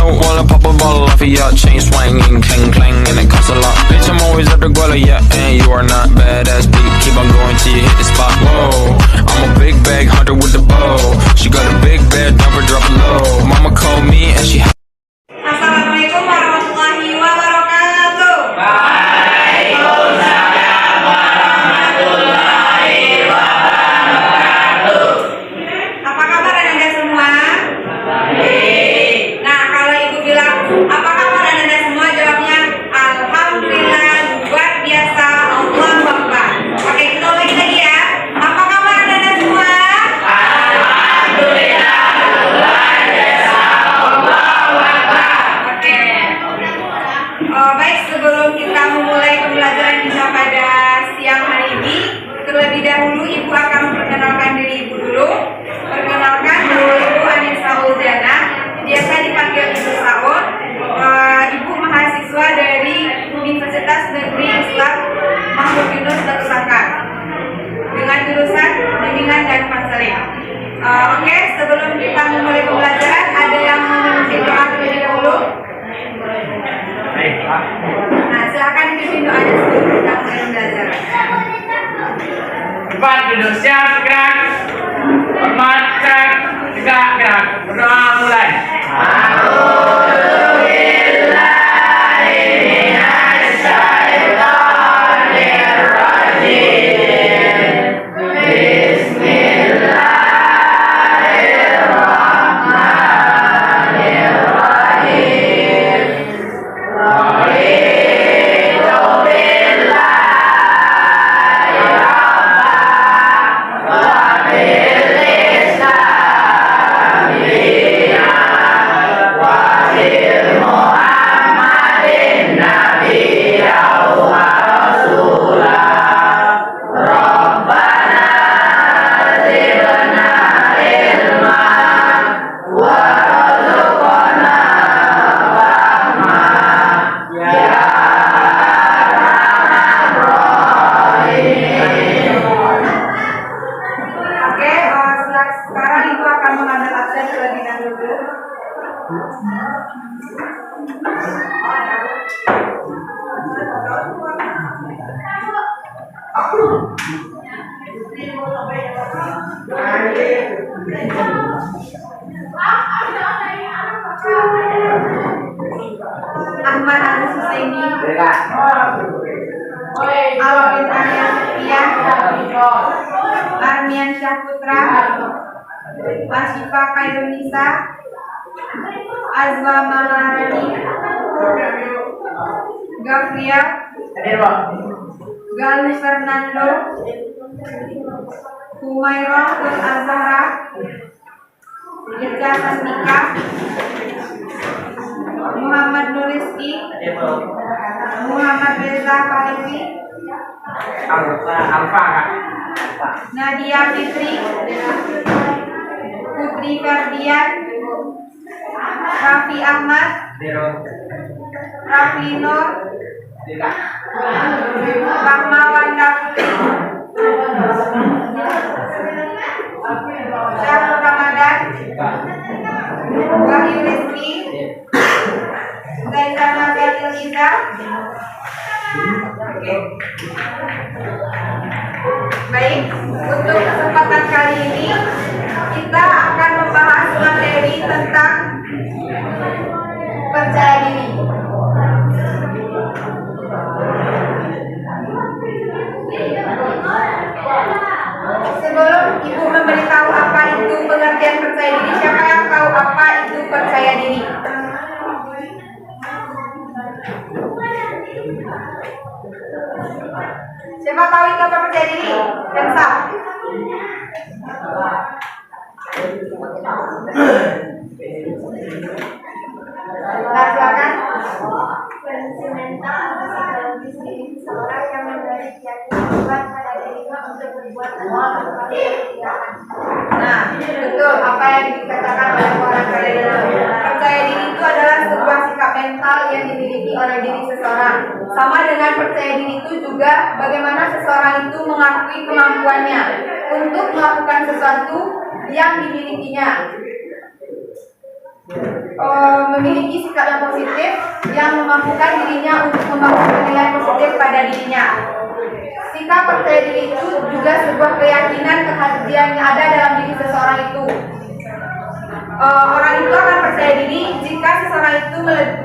note while I pop a bottle off of ya. Chain swinging, clang clang, and it costs a lot. Bitch, I'm always at the guala, yeah, and you are not badass beat. Keep on going till you hit the spot. Whoa, I'm a big bag hunter with the bow. She got a big bed, never drop it low. Mama called me and she. Assalamualaikum warahmatullahi wabarakatuh. Waalaikumsalam warahmatullahi wabarakatuh. Apa kabar Anda semua? Baik. Nah, kalau ibu bilang apa kabar Anda semua, jawabnya alhamdulillah, luar biasa, Allahu Akbar. Oke, kita ulangi lagi ya. Apa kabar Anda semua? Alhamdulillah, luar biasa, Allahu Akbar. Oke. Baik, sebelum kita memulai pembelajaran kita pada siang hari ini, terlebih dahulu ibu akan memperkenalkan diri ibu dulu. Perkenalkan, nama ibu Anissa Uljana, biasa dipanggil Ibu Saud. Ibu mahasiswa dari Universitas Negeri Islam Mahmud Yunus Datu Sangkar dengan jurusan bimbingan dan konseling. Oke, sebelum kita memulai pembelajaran, ada yang mau memimpin doa terlebih dahulu? Nah, silakan dipimpin doanya sebelum kita mulai pembelajaran. Cepat duduk, siap bergerak. Hormat gerak, tegak gerak. Berdoa mulai. Oke, sekarang ibu akan mengambil absen terlebih dahulu. Ahmad Agus Husaini, Alvin Arya Setia, Armian Syahputra, Asyifa Kairunisa, Azwa Maharani, Gafria, Galuh Fernando, Humairah Nur Azhara, Irga Santika, Muhammad Nuriski, Muhammad Reza Khalifi, Nadia Fitri, Putri Ferdian, Raffi Ahmad, Raffi Nur, Rahma Wanda Putri, Syahrul Ramadan, Wahyu Rizki, Zainal Nabil Iza. Oke. Baik, untuk kesempatan kali ini kita akan membahas materi tentang percaya diri. Sebelum ibu memberitahu apa itu pengertian percaya diri, siapa yang tahu apa itu percaya diri? Siapa tahu itu apa percaya diri? Pensa. Nah, silakan. Kondisi mental atau psikologis diri seseorang yang memberi keyakinan pada dirinya untuk berbuat atau melakukan tindakan. Nah, betul apa yang dikatakan oleh orang percaya diri. Percaya diri itu adalah sebuah sikap mental yang dimiliki oleh diri seseorang. Sama dengan percaya diri itu juga bagaimana seseorang itu mengakui kemampuannya untuk melakukan sesuatu yang dimilikinya. memiliki sikap yang positif yang memampukan dirinya untuk membangun penilaian positif pada dirinya. Sikap percaya diri itu juga sebuah keyakinan kehadiran yang ada dalam diri seseorang itu. Orang itu akan percaya diri jika seseorang itu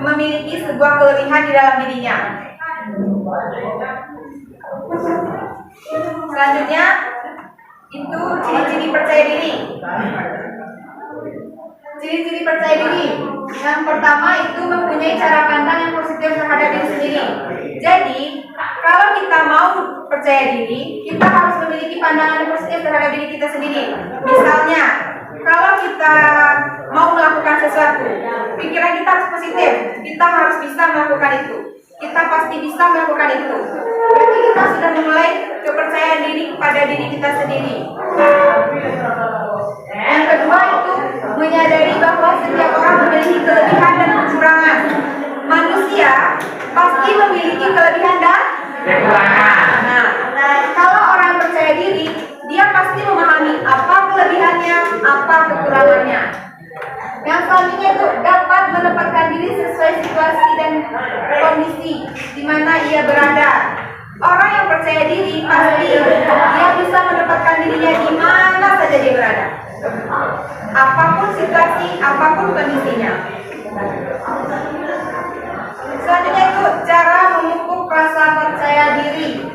memiliki sebuah kelebihan di dalam dirinya. Selanjutnya itu ciri-ciri percaya diri. Ciri-ciri percaya diri. Yang pertama itu mempunyai cara pandang yang positif terhadap diri sendiri. Jadi, kalau kita mau percaya diri, kita harus memiliki pandangan yang positif terhadap diri kita sendiri. Misalnya, kalau kita mau melakukan sesuatu, pikiran kita harus positif. Kita harus bisa melakukan itu. Kita pasti bisa melakukan itu. Berarti kita sudah memulai kepercayaan diri kepada diri kita sendiri. Yang kedua itu menyadari bahwa setiap orang memiliki kelebihan dan kekurangan. Manusia pasti memiliki kelebihan dan Kekurangan. Nah, kalau orang percaya diri, dia pasti memahami apa kelebihannya, apa kekurangannya. Yang selanjutnya itu dapat menempatkan diri sesuai situasi dan kondisi di mana ia berada. Orang yang percaya diri pasti dia bisa menempatkan dirinya di mana saja dia berada. Apapun situasi, apapun kondisinya. Selanjutnya itu cara memupuk rasa percaya diri.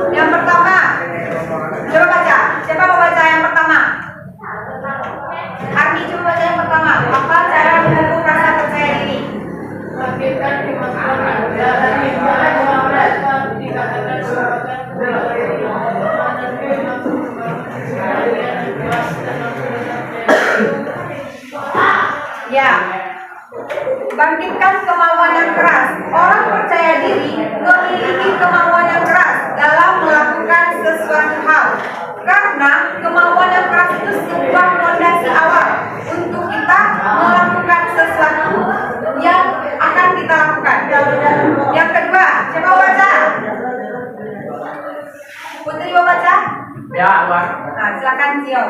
Yang pertama, coba baca. Siapa mau baca yang pertama? Armi, coba baca yang pertama. Apa cara memupuk rasa percaya diri? Ya, bangkitkan kemauan yang keras. Orang percaya diri memiliki kemauan yang keras dalam melakukan sesuatu hal. Karena kemauan yang keras itu sebuah fondasi awal untuk kita melakukan sesuatu yang akan kita lakukan. Yang kedua, siapa baca? Putri mau baca? Ya, Wak. Nah, silakan Cio.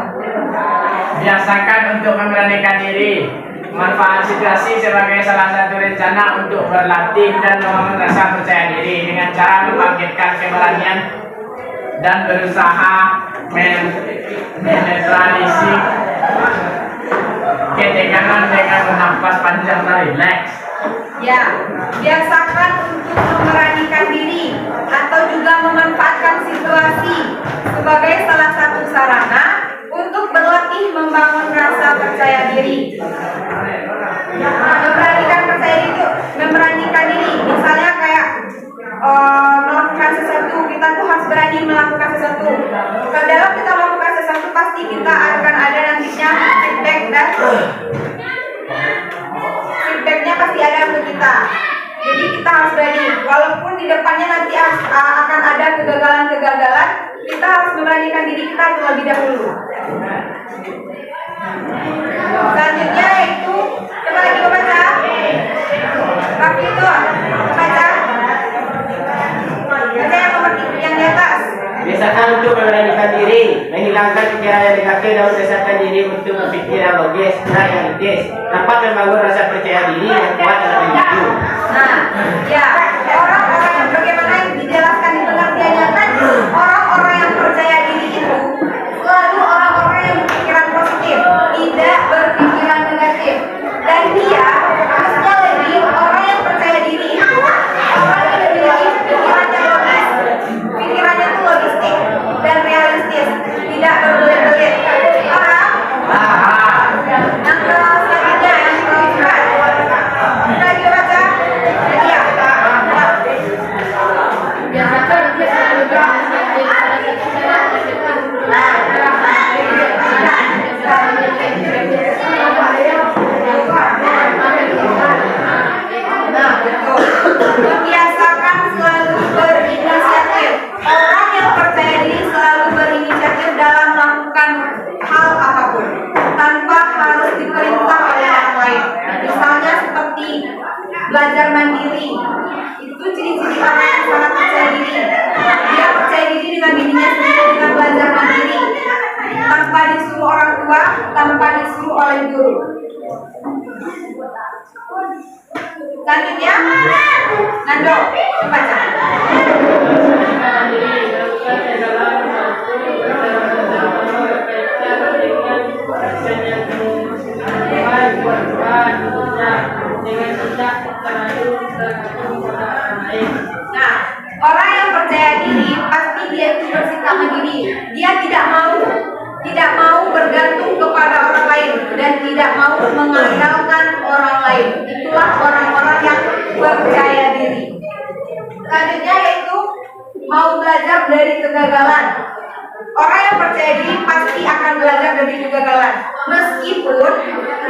Biasakan untuk memberanikan diri. Manfaat situasi sebagai salah satu rencana untuk berlatih dan membangun rasa percaya diri dengan cara membangkitkan keberanian dan berusaha menetralisir ketegangan dengan bernafas panjang dan rileks. Ya, biasakan untuk memberanikan diri atau juga memanfaatkan situasi sebagai salah satu sarana untuk berlatih membangun rasa percaya diri. Memberanikan diri, misalnya kayak melakukan sesuatu, kita tuh harus berani melakukan sesuatu. Kalau kita melakukan sesuatu, pasti kita akan ada nantinya feedback dan feedbacknya pasti ada untuk kita. Jadi kita harus berani, walaupun di depannya nanti akan ada kegagalan-kegagalan, kita harus memberanikan diri kita terlebih dahulu. Selanjutnya itu, coba lagi baca. Rafi itu, baca. Baca yang nomor yang di atas. Biasakan untuk memberanikan diri, menghilangkan pikiran yang negatif dan membiasakan diri untuk berpikir yang logis dan realistis. Dapat membangun rasa percaya diri yang kuat dalam hidup. Nah, ya, orang-orang yang bagaimana yang dijelaskan di pengertiannya kan, orang-orang yang percaya diri itu selalu orang-orang yang berpikiran positif, tidak berpikiran negatif. Dan dia harusnya lebih orang yang percaya diri itu orang yang memiliki pikirannya logis, pikirannya itu logistik dan realistis, tidak berbelit-belit. Paham? Yang selanjutnya yang keempat, kita lagi baca. Iya. Membiasakan selalu berinisiatif. Orang yang percaya diri selalu berinisiatif dalam melakukan hal apapun tanpa harus diperintah oleh orang lain. Misalnya seperti belajar mandiri. Itu ciri-ciri orang yang sangat percaya diri. Dia percaya diri dengan dirinya sendiri dengan belajar mandiri, tanpa disuruh orang tua, tanpa disuruh oleh guru. Selanjutnya, Nando, baca. Nah, orang yang percaya diri pasti dia itu bersikap mandiri. Dia tidak mau bergantung kepada orang lain dan tidak mau mengandalkan orang lain. Itulah orang-orang yang percaya diri. Selanjutnya yaitu mau belajar dari kegagalan. Orang yang percaya diri pasti akan belajar dari kegagalan. Meskipun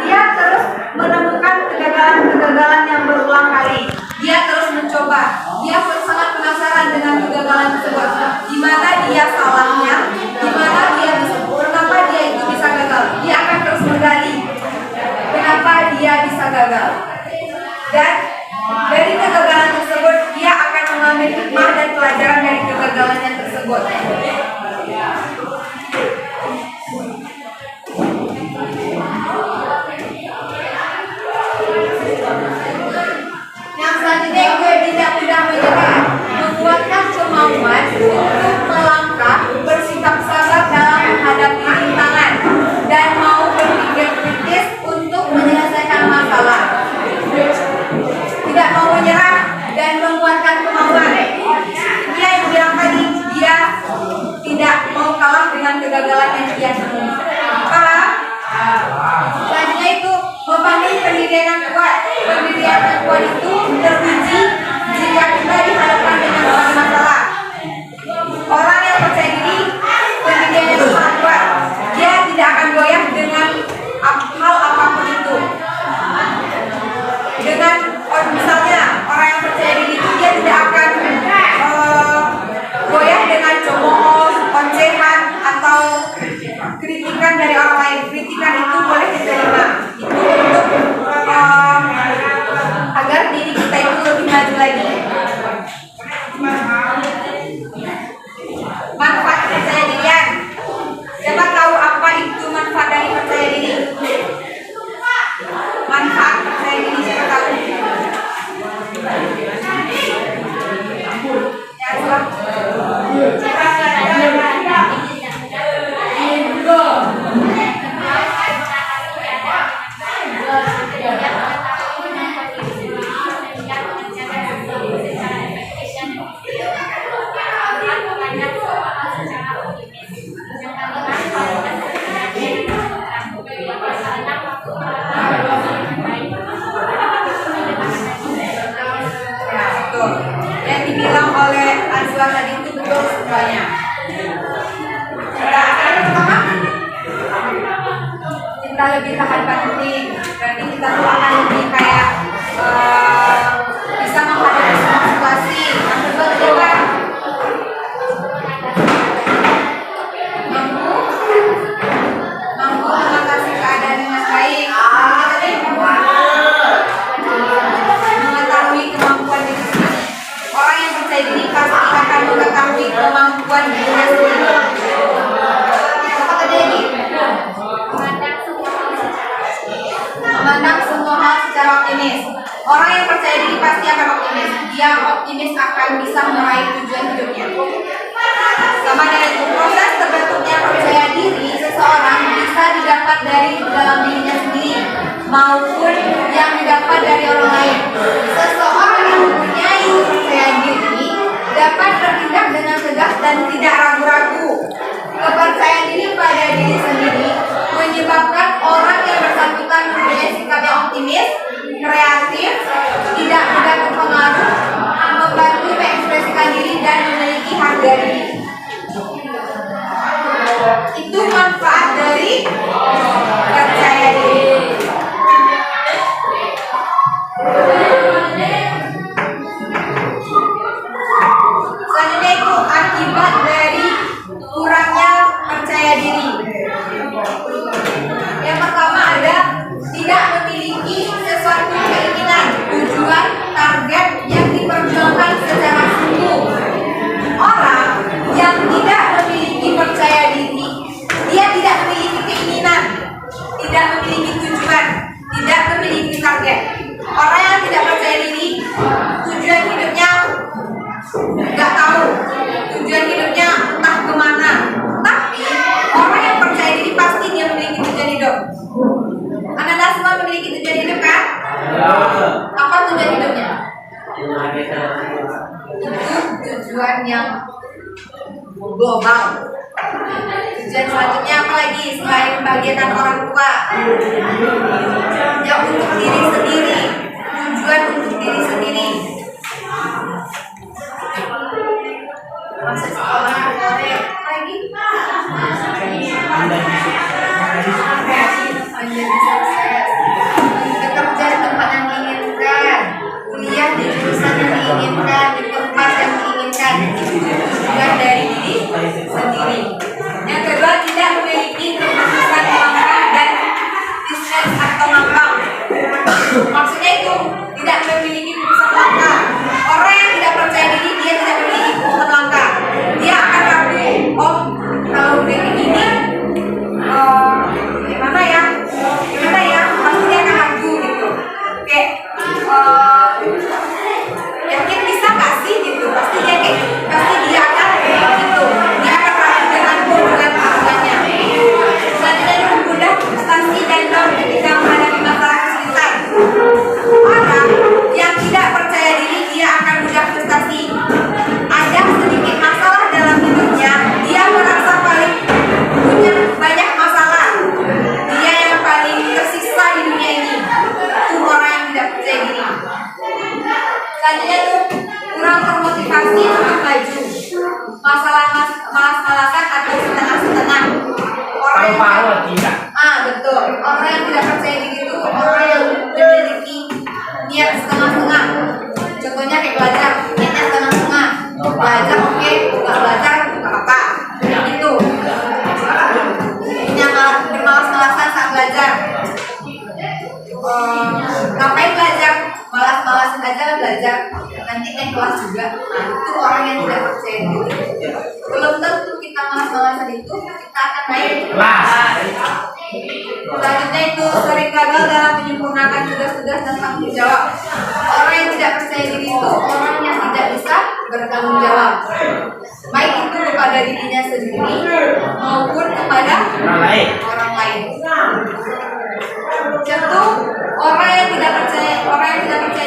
dia terus menemukan kegagalan-kegagalan yang berulang kali. Dia terus mencoba. Dia sangat penasaran dengan kegagalan tersebut. Di mana dia salahnya, di mana dia kenapa dia itu bisa gagal. Dia akan terus menggali kenapa dia bisa gagal. Dan dari kegagalan tersebut dia akan mengambil hikmah dan pelajaran dari kegagalannya tersebut. Yang selanjutnya gue tidak mudah menyerah, menguatkan kemauan untuk melangkah, bersikap sabar dalam menghadapi rintangan, dan mau berpikir kritis untuk menyelesaikan masalah. Tidak mau menyerah dan menguatkan kemauan. Dia yang bilang tadi, dia tidak mau kalah dengan kegagalan yang dia temui. Selanjutnya itu membangun pendirian yang kuat. Pendirian yang kuat itu teruji jika kita dihadapkan dengan suatu masalah. Orang yang percaya diri, pendirian yang sangat kuat. Dia tidak akan goyah dengan hal apapun itu. Dengan misalnya orang yang percaya diri itu dia tidak akan goyah dengan cemooh, ocehan atau kritikan dari orang lain. Kritikan itu boleh diterima. Itu untuk agar diri kita itu lebih maju lagi. Manfaat percaya dirian. Siapa tahu apa itu manfaat dari percaya diri? Manfaat percaya diri siapa tahu? Ya, siapa? Yang dibilang oleh Azwa tadi itu betul semuanya. Kita lebih tahan pandemi, berarti kita tuh akan lebih kayak bisa menghadapi semua situasi. Yang kedua juga mampu mengatasi keadaan dengan baik. Mengetahui kemampuan diri sendiri. Orang yang percaya diri pasti akan mengetahui kemampuan dirinya sendiri. Apa tadi ini? Memandang semua hal secara optimis. Orang yang percaya diri pasti akan optimis. Dia optimis akan bisa meraih tujuan hidupnya. Sama dengan itu, proses terbentuknya percaya diri seseorang bisa didapat dari dalam dirinya sendiri maupun yang didapat dari orang lain. Seseorang yang mempunyai percaya diri dapat bertindak dengan tegas dan tidak ragu-ragu. Kepercayaan diri pada diri sendiri menyebabkan orang yang bersangkutan mempunyai sikap yang optimis, kreatif, tidak mudah terpengaruh, membantu mengekspresikan diri dan memiliki harga diri. Itu manfaat dari percaya diri. Selanjutnya itu akibat dari kurangnya percaya diri. Yang pertama ada tidak memiliki sesuatu keinginan, tujuan, target yang diperjuangkan secara sungguh. Orang global. Tujuan selanjutnya apa lagi selain membahagiakan orang tua? Ya, untuk diri sendiri. Tujuan untuk diri sendiri. Masa sekolah lagi? Menjadi sukses. Bekerja di tempat yang diinginkan. Kuliah di jurusan yang diinginkan, di tempat yang diinginkan. Tujuan dari diri sendiri. Yang kedua, tidak memiliki keputusan langkah dan bisnis atau ngambang. Maksudnya itu tidak memiliki keputusan langkah. Orang yang tidak percaya diri, dia tidak memiliki keputusan langkah. Dia akan ragu. Oh, kalau udah begini, gimana ya? Pasti dia akan ragu gitu. Kayak yakin bisa nggak sih gitu? Pasti dia akan gitu. Dia akan ragu dengan hubungannya. Selanjutnya itu mudah frustasi dan down ketika menghadapi masalah kesulitan. Orang yang tidak percaya diri, dia akan mudah frustasi. Ada sedikit masalah dalam hidupnya, dia merasa paling punya banyak masalah. Dia yang paling tersiksa di dunia ini. Itu orang yang tidak percaya diri. Selanjutnya itu kurang termotivasi untuk maju. Malas-malasan atau setengah-setengah. Tidak. Betul. Orang yang tidak percaya diri itu orang yang memiliki niat setengah-setengah. Contohnya kayak belajar, niatnya setengah-setengah. Belajar oke, nggak belajar nggak apa. Gitu. Yang bermalas-malasan saat belajar. Ngapain belajar? Malas-malasan aja belajar. Nanti naik kelas juga. Itu orang yang tidak percaya diri. Belum tentu kita malas-malasan itu kita akan naik Kelas. Selanjutnya itu sering gagal dalam menyempurnakan tugas-tugas dan tanggung jawab. Orang yang tidak percaya diri itu orang yang tidak bisa bertanggung jawab, baik itu kepada dirinya sendiri maupun kepada orang lain. Contoh, orang yang tidak percaya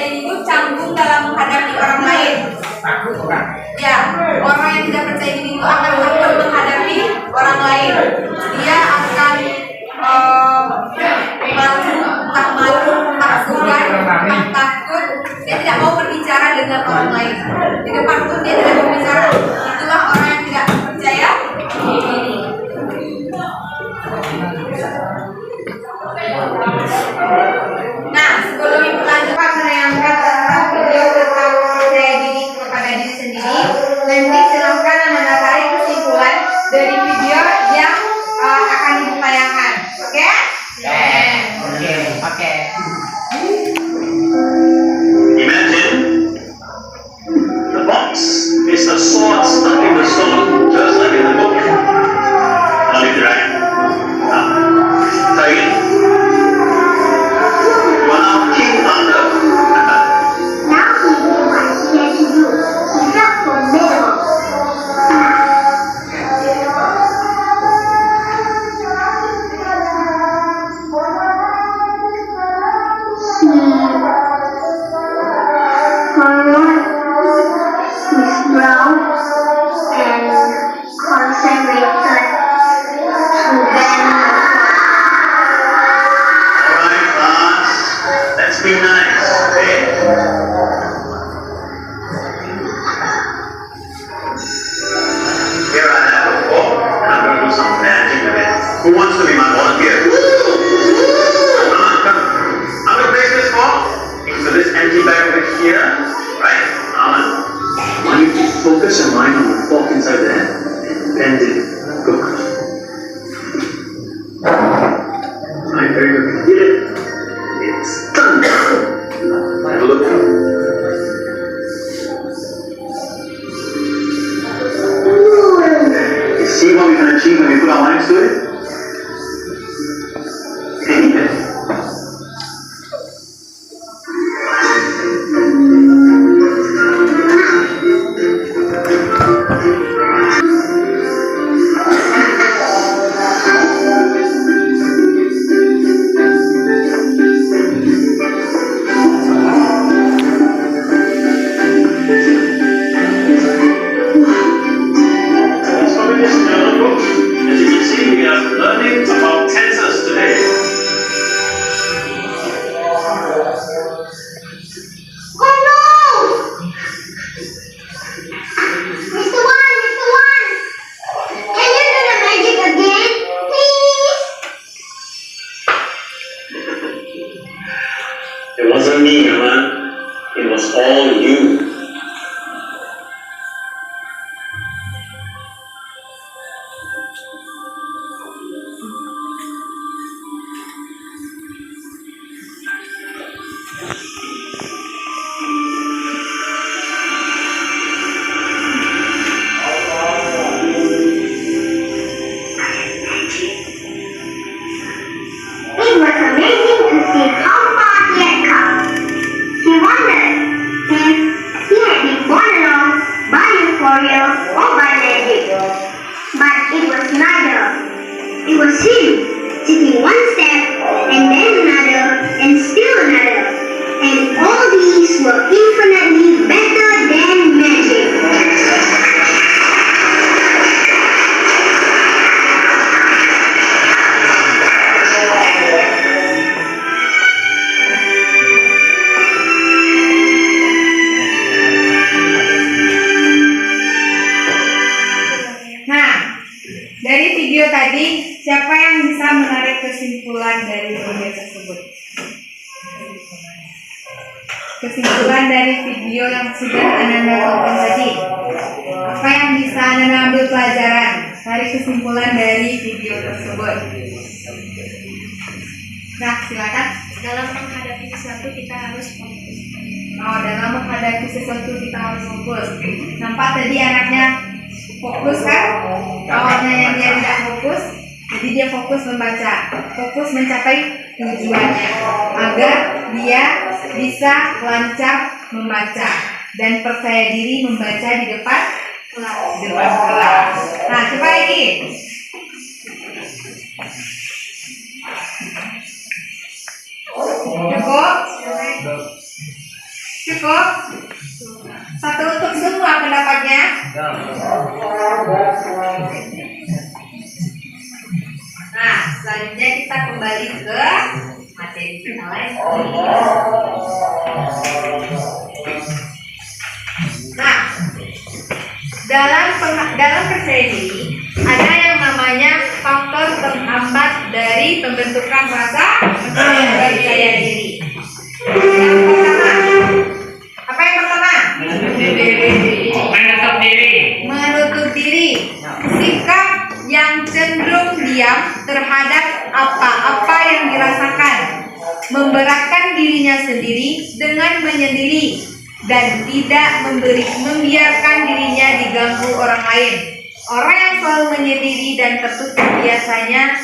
diri itu canggung dalam menghadapi orang lain. Ya, orang yang tidak percaya diri itu akan takut menghadapi orang lain. Dia akan malu, takut. Dia tidak mau berbicara dengan orang lain. Di depan pun dia tidak berbicara. Itulah orang yang tidak percaya diri. Nah, sebelum ibu lanjutkan menayangkan video tentang percaya diri kepada diri sendiri, nanti silakan Anda tarik kesimpulan dari video yang akan ibu tayangkan. Oke? Oke. Imagine the box is a sword stuck in the stone, just like in the book. Only right. Now, try again. You are now King Thunder. Now he knew what he had to do. He felt formidable. Withdraw and concentrate to then Alright, class. Let's be nice, okay? Here I have a book, and I'm going to do some magic with it. Who wants to be my volunteer? Come on, come. I'm going to place this fork into this empty bag over here, right? Come on. I want you to focus your mind on the fork inside there and bend it. Go. Alright, very good. Hit it. It's done. Have a look. You see what we can achieve when we put our minds to it? Amen. learning about tenses today. Oh no! Mr. Wan! Can you do the magic again, please? It wasn't me, Aman. It was all you. It was amazing to see how far he had come. He wondered if he had been born along by euphoria or by magic. But it was neither. It was him, taking one step, and then another, and still another. And all these were infinitely better than magic. Nah, dari video tadi, siapa yang bisa menarik kesimpulan dari video tersebut? Kesimpulan dari video yang sudah Anda tonton tadi. Apa yang bisa Anda ambil pelajaran dari kesimpulan dari video tersebut? Nah, silakan. Dalam menghadapi sesuatu kita harus fokus. Oh, dalam menghadapi sesuatu kita harus fokus. Nampak tadi anaknya fokus kan? Awalnya yang dia tidak fokus, jadi dia fokus membaca, fokus mencapai tujuannya, agar dia bisa lancar membaca dan percaya diri membaca di depan kelas. Nah, coba lagi. Cukup? Cukup? Satu untuk semua pendapatnya. Nah, selanjutnya kita kembali ke materi kita lagi. Nah, dalam percaya diri ada yang namanya faktor penghambat dari pembentukan rasa percaya diri. Yang pertama, apa yang pertama? Menutup diri. Sikap yang cenderung diam terhadap apa-apa yang dirasakan, memberatkan dirinya sendiri dengan menyendiri, dan tidak membiarkan dirinya diganggu orang lain. Orang yang selalu menyendiri dan tertutup biasanya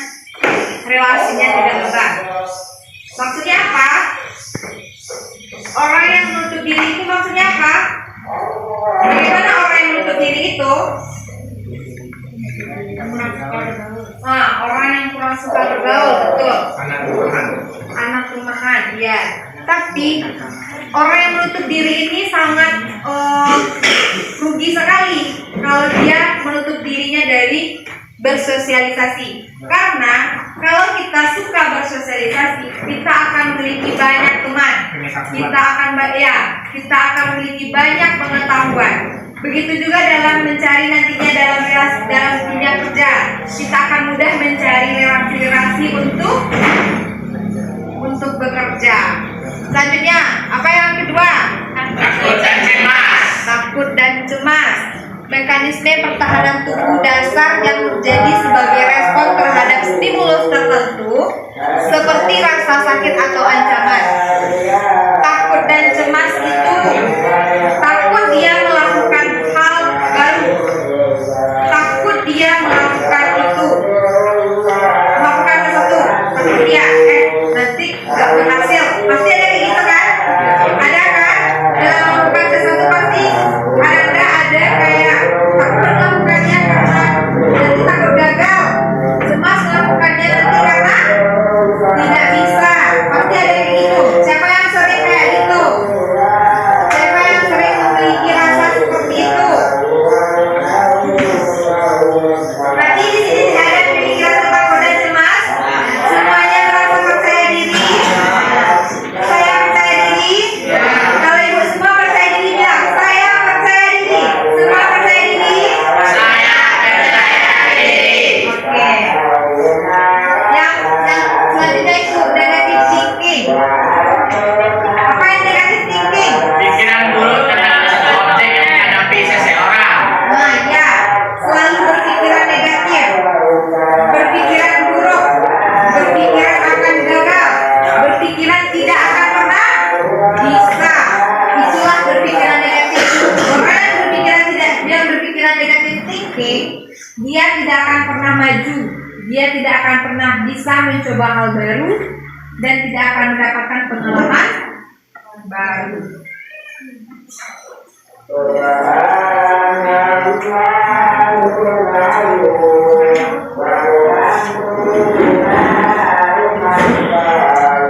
relasinya tidak erat. Maksudnya apa? Orang yang menutup diri itu maksudnya apa? Bagaimana orang yang menutup diri itu? Nah, orang yang kurang suka bergaul, betul. Anak rumahan, ya. Tapi orang yang menutup diri ini sangat rugi sekali kalau dia menutup dirinya dari bersosialisasi. Karena kalau kita suka bersosialisasi, kita akan memiliki banyak teman. Kita akan memiliki banyak pengetahuan. Begitu juga dalam mencari nantinya dalam dunia kerja, kita akan mudah mencari relasi untuk bekerja. Selanjutnya, apa yang kedua? Takut dan cemas. Mekanisme pertahanan tubuh dasar yang terjadi sebagai respon terhadap stimulus tertentu seperti rasa sakit atau ancaman. Takut dan cemas itu takut dia melakukan hal baru, takut dia melakukan sesuatu, takut dia nanti nggak berhasil, pasti ada kayak gitu kan? Ada kan? Dalam melakukan sesuatu pasti ada kayak takut melakukannya karena nanti takut gagal, cemas melakukannya nanti karena tidak bisa, pasti ada kayak gitu. Siapa yang sering kayak gitu? Siapa yang sering memiliki rasa seperti itu? Berarti di sini tidak ada memiliki rasa takut dan akan pernah maju, dia tidak akan pernah bisa mencoba hal baru, dan tidak akan mendapatkan pengalaman baru.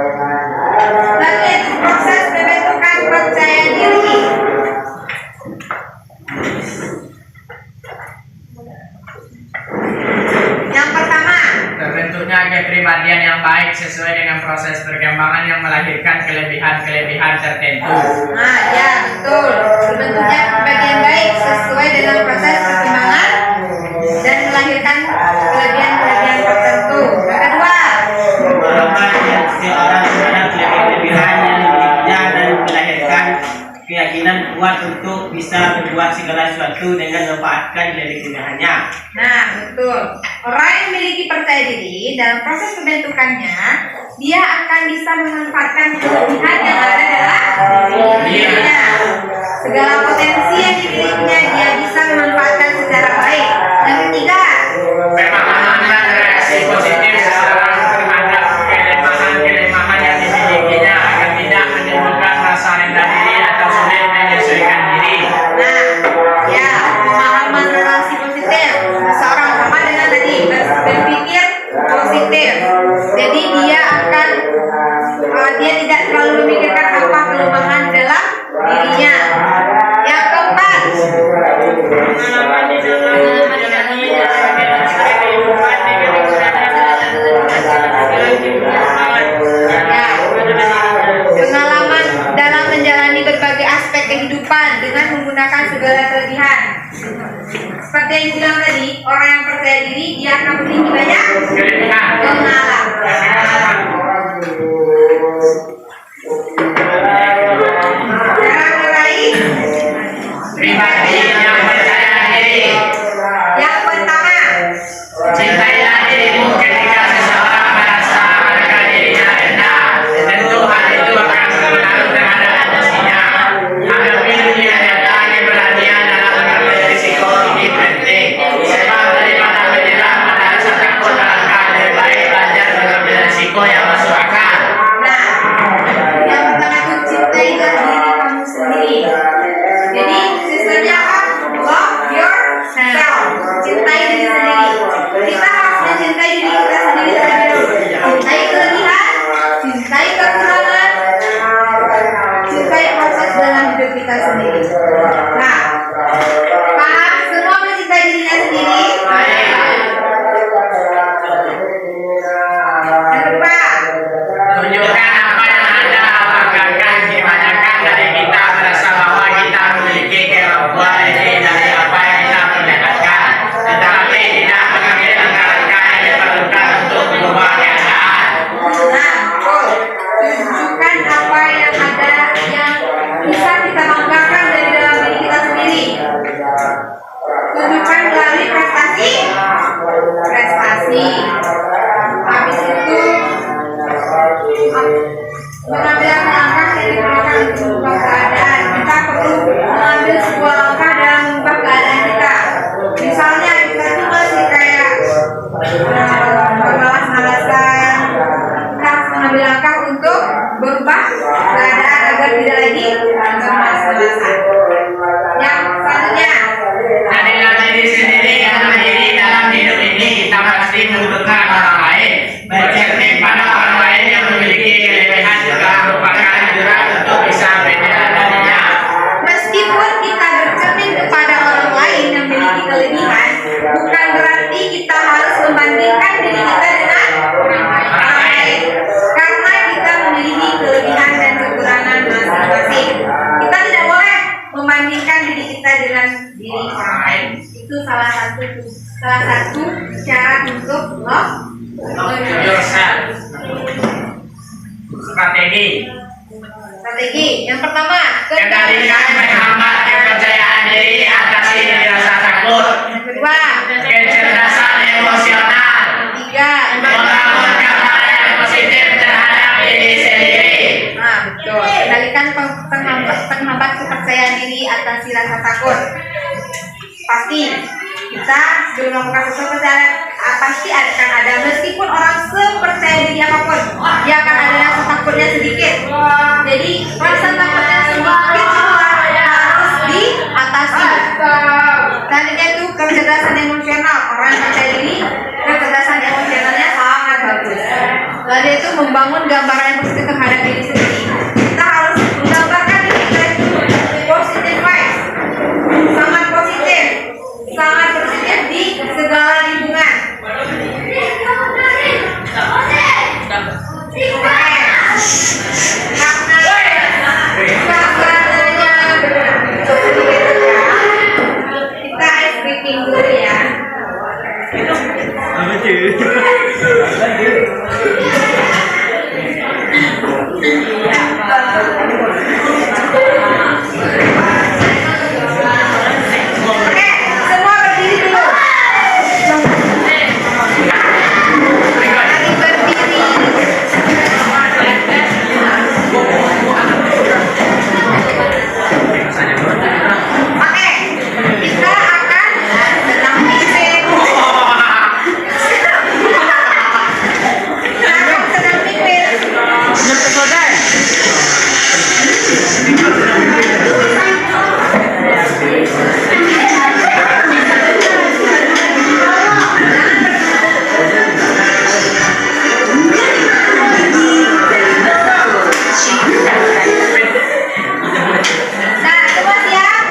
Lalu itu proses pembentukan percaya diri. Yang pertama, Terbentuknya kepribadian yang baik sesuai dengan proses perkembangan yang melahirkan kelebihan-kelebihan tertentu. nah ya betul, terbentuknya kepribadian baik sesuai dengan proses perkembangan dan melahirkan kelebihan-kelebihan tertentu. Yang kedua, Walaupun setiap orang punya kelebihan yang dimilikinya dan melahirkan keyakinan kuat untuk bisa berbuat segala sesuatu dengan memanfaatkan kelebihannya. nah betul, orang yang memiliki percaya diri dalam proses pembentukannya, dia akan bisa memanfaatkan kelebihan yang ada dalam dirinya. Segala potensi yang dimilikinya dia bisa memanfaatkan secara baik. Yang ketiga, Pemahaman dan reaksi positif seseorang terhadap kelemahan-kelemahan yang dimilikinya agar tidak menimbulkan rasa rendah diri atau sulit menyesuaikan diri. nah ya, pemahaman relasi positif. Seseorang sama dengan tadi berpikir positif. Jadi dia tidak terlalu memikirkan apa kelemahan di dalam dirinya. Yang keempat, pengalaman dalam menjalani berbagai aspek kehidupan dengan menggunakan segala kelebihan. Seperti yang bilang tadi, orang yang percaya diri dia akan memiliki banyak Kelebihan. pengalaman. Cara meraih Pribadi yang percaya diri. yang pertama, Cintailah dirimu ketika seseorang merasa harga dirinya rendah. Tentu hal itu akan berpengaruh terhadap emosinya. Hadapi dunia nyata, keberanian dalam mengambil risiko ini penting. Sebab daripada menyerah pada rasa takut alangkah lebih baik belajar mengambil risiko yang masuk akal. nah yang pertama itu cintailah diri kamu sendiri. Jadi sistemnya apa? Love yourself. Cintai diri sendiri. Kita harus mencintai diri kita sendiri terlebih dahulu. Cintai kelebihan, cintai kekurangan, cintai proses dalam hidup kita sendiri. Nah, paham semua mencintai dirinya sendiri? Yang kedua, Tunjukkan apa yang Anda banggakan, kebanyakan dari kita merasa bahwa kita memiliki kemampuan lebih dari apa yang kita perlihatkan, tetapi tidak mengambil langkah-langkah yang diperlukan untuk mengubah keadaan. nah betul. Tunjukkan apa yang ada yang bisa kita banggakan dari dalam diri kita sendiri. Tunjukkan melalui prestasi. Habis itu mengambil langkah yang diperlukan untuk mengubah keadaan. Kita perlu mengambil sebuah langkah dalam mengubah keadaan kita. Misalnya kita tuh masih kayak bermalas-malasan, kita harus mengambil langkah untuk berubah keadaan agar tidak lagi bermalas-malasan. Yang selanjutnya, Jadilah diri sendiri yang mandiri dalam hidup ini. Kita pasti membutuhkan orang lain. Bercermin pada orang lain yang memiliki kelebihan juga merupakan anjuran untuk bisa menjalannya. meskipun kita bercermin kepada orang lain yang memiliki kelebihan, bukan berarti kita harus membandingkan diri kita dengan orang lain. Karena kita memiliki kelebihan dan kekurangan masing-masing. Kita tidak boleh membandingkan diri kita dengan diri orang lain. Itu salah satu cara untuk love Yourself. Strategi. Yang pertama, Kendalikan menghambat kepercayaan diri, atasi rasa takut. Yang kedua, Kecerdasan emosional. tiga. Membangun gambaran yang positif terhadap diri sendiri. Nah, betul. Kendalikan penghambat kepercayaan diri, atasi rasa takut. Pasti kita sebelum melakukan sesuatu pasti akan ada, meskipun orang sepercaya diri apapun, dia akan ada rasa takutnya sedikit. Jadi rasa takutnya sedikit harus diatasi. Selanjutnya itu kecerdasan emosional. Orang yang percaya diri, kecerdasan emosionalnya sangat bagus. Lalu itu membangun gambaran yang positif terhadap diri sendiri. Kita harus menggambarkan diri kita itu positive vibes, sangat positif di segala lingkungan. Kita ice breaking dulu ya. Oke, semua berdiri dulu. Lagi berdiri. Oke, kita akan sedang pimpin. Nah, semua siap?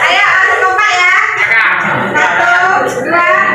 Ayo gerak, ayo gerak. Ayo gerak.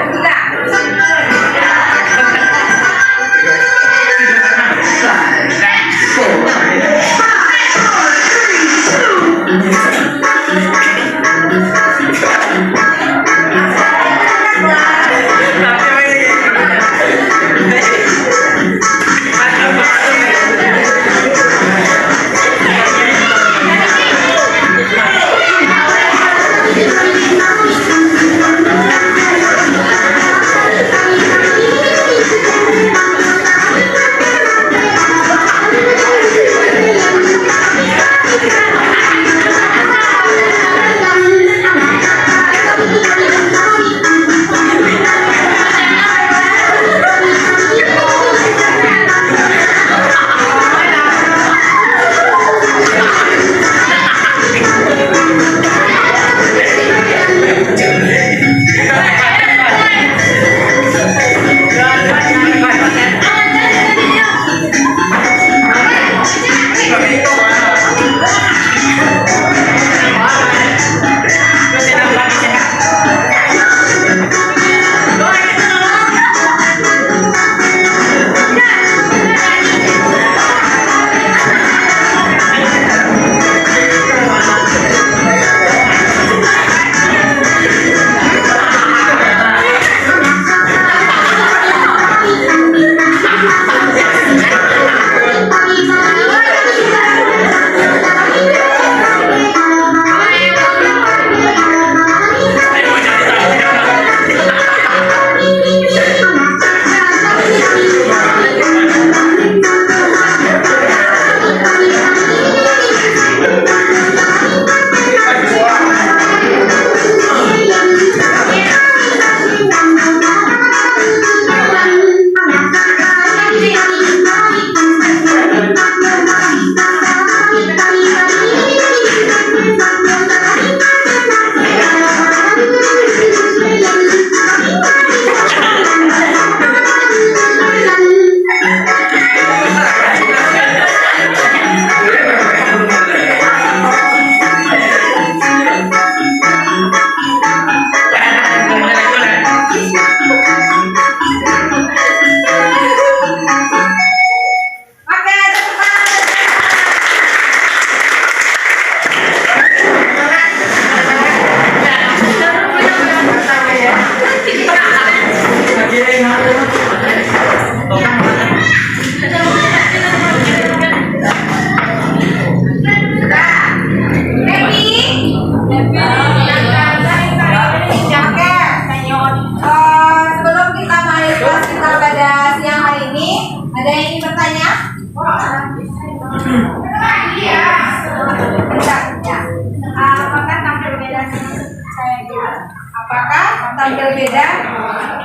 tampil beda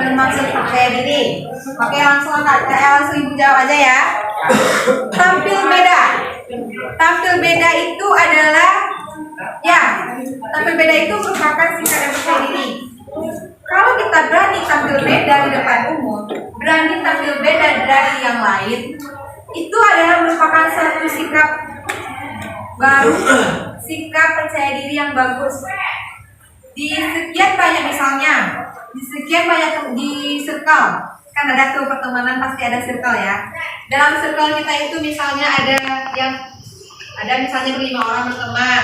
termasuk percaya diri. Oke, langsung ibu jawab aja ya. Tampil beda. Tampil beda itu adalah tampil beda itu merupakan sikap yang percaya diri. Kalau kita berani tampil beda di depan umum, berani tampil beda dari yang lain, itu adalah merupakan satu sikap baru, sikap percaya diri yang bagus. Di sekian banyak misalnya, di circle, kan ada tuh pertemanan pasti ada circle ya. Dalam circle kita itu misalnya ada misalnya 5 orang berteman,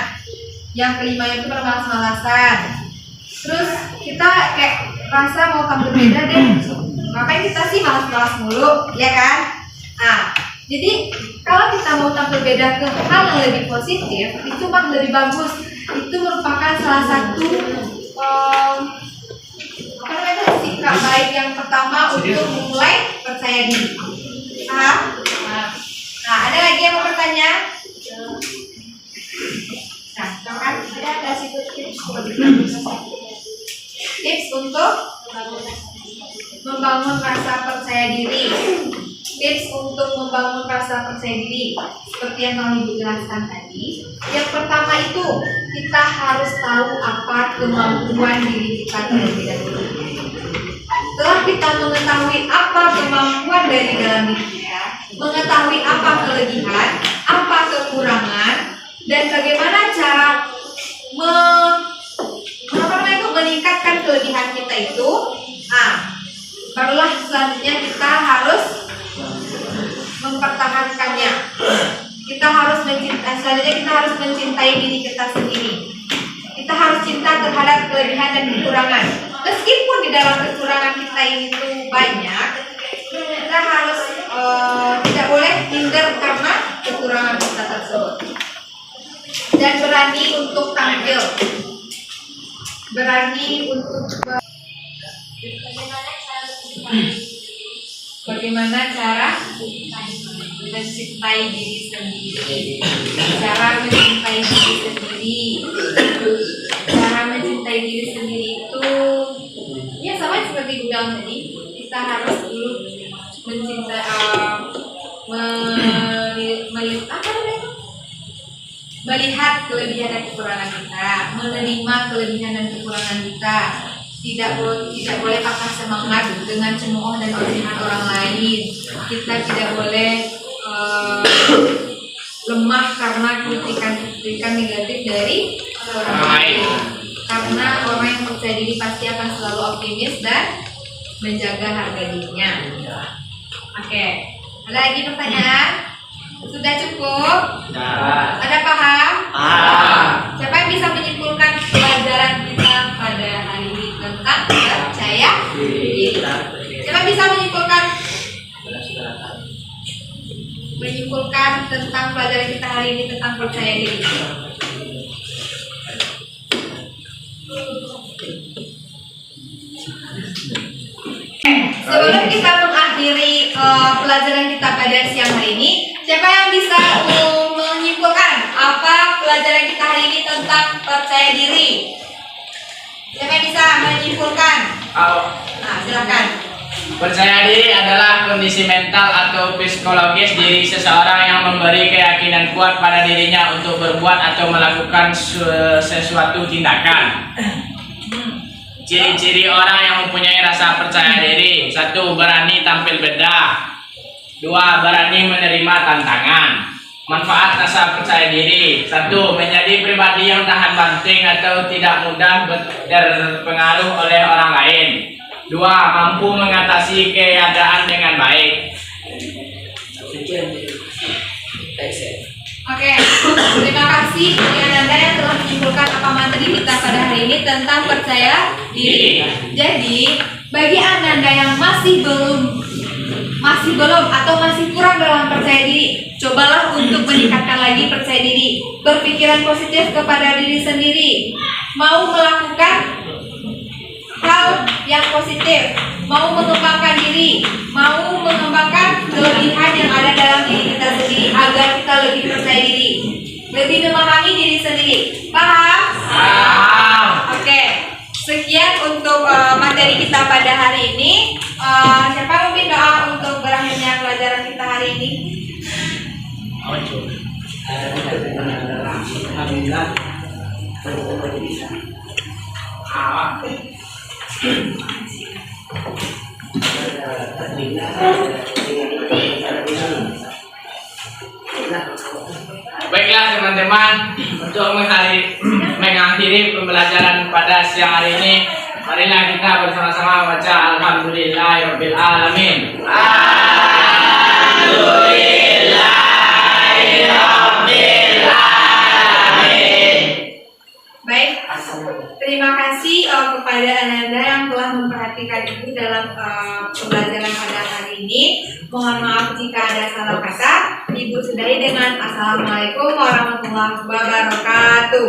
yang kelima itu bermalas-malasan. Terus kita kayak rasa mau tampil beda deh, makanya kita sih malas-malas mulu, ya kan? Nah, jadi kalau kita mau tampil beda ke hal yang lebih positif, itu mah lebih bagus. Itu merupakan salah satu sikap baik yang pertama untuk memulai percaya diri. Nah, ada lagi yang mau bertanya? Nah, kan ada kasih tips untuk membangun rasa percaya diri. Tips untuk membangun rasa percaya diri seperti yang telah Ibu jelaskan tadi. Yang pertama itu kita harus tahu apa kemampuan diri kita terlebih dahulu. Setelah kita mengetahui apa kemampuan dari dalam diri kita, mengetahui apa kelebihan, apa kekurangan, dan bagaimana cara meningkatkan kelebihan kita itu, barulah selanjutnya kita harus mempertahankannya. Selanjutnya kita harus mencintai diri kita sendiri. Kita harus cinta terhadap kelebihan dan kekurangan. Meskipun di dalam kekurangan kita ini tuh banyak, kita harus tidak boleh minder karena kekurangan kita tersebut. Dan berani untuk tampil. Berani untuk bagaimana cara mencintai diri sendiri. Cara mencintai diri sendiri. Cara mencintai diri sendiri itu ya sama seperti gue bilang tadi, kita harus dulu mencintai melihat kelebihan dan kekurangan kita, menerima kelebihan dan kekurangan kita. Tidak boleh patah semangat dengan cemooh dan ocehan orang lain. Kita tidak boleh lemah karena kritikan negatif dari orang lain. Karena orang yang percaya diri pasti akan selalu optimis dan menjaga harga dirinya. Oke, ada lagi pertanyaan? Sudah cukup? Ada paham? Siapa yang bisa menyimpulkan pelajaran kita pada hari ini tentang percaya diri? Siapa yang bisa menyimpulkan tentang pelajaran kita hari ini tentang percaya diri? Sebelum kita mengakhiri pelajaran kita pada siang hari ini, siapa yang bisa menyimpulkan apa pelajaran kita hari ini tentang percaya diri? Siapa yang bisa menyimpulkan? Nah, silakan. Percaya diri adalah kondisi mental atau psikologis diri seseorang yang memberi keyakinan kuat pada dirinya untuk berbuat atau melakukan sesuatu tindakan. Ciri-ciri orang yang mempunyai rasa percaya diri: 1. Berani tampil beda. 2. Berani menerima tantangan. Manfaat rasa percaya diri: 1. Menjadi pribadi yang tahan banting atau tidak mudah terpengaruh oleh orang lain. 2. Mampu mengatasi keadaan dengan baik. Oke, terima kasih dengan Anda yang telah menyimpulkan apa materi kita pada hari ini tentang percaya diri. Jadi, bagi Anda yang masih belum atau masih kurang dalam percaya diri, cobalah untuk meningkatkan lagi percaya diri. Berpikiran positif kepada diri sendiri. Mau melakukan hal yang positif, mau mengembangkan diri, mau mengembangkan kelebihan yang ada dalam diri kita sendiri agar kita lebih percaya diri, lebih memahami diri sendiri. Paham? Paham. Oke, sekian untuk materi materi kita pada hari ini. Siapa mungkin doa untuk berakhirnya pelajaran kita hari ini? Baiklah teman-teman, untuk mengakhiri pembelajaran pada siang hari ini, marilah kita bersama-sama baca Alhamdulillahirabbil alamin. Baik, terima kasih kepada Ananda yang telah memperhatikan Ibu dalam pembelajaran pada hari ini. Mohon maaf jika ada salah kata. Ibu sudahi dengan Assalamualaikum warahmatullahi wabarakatuh.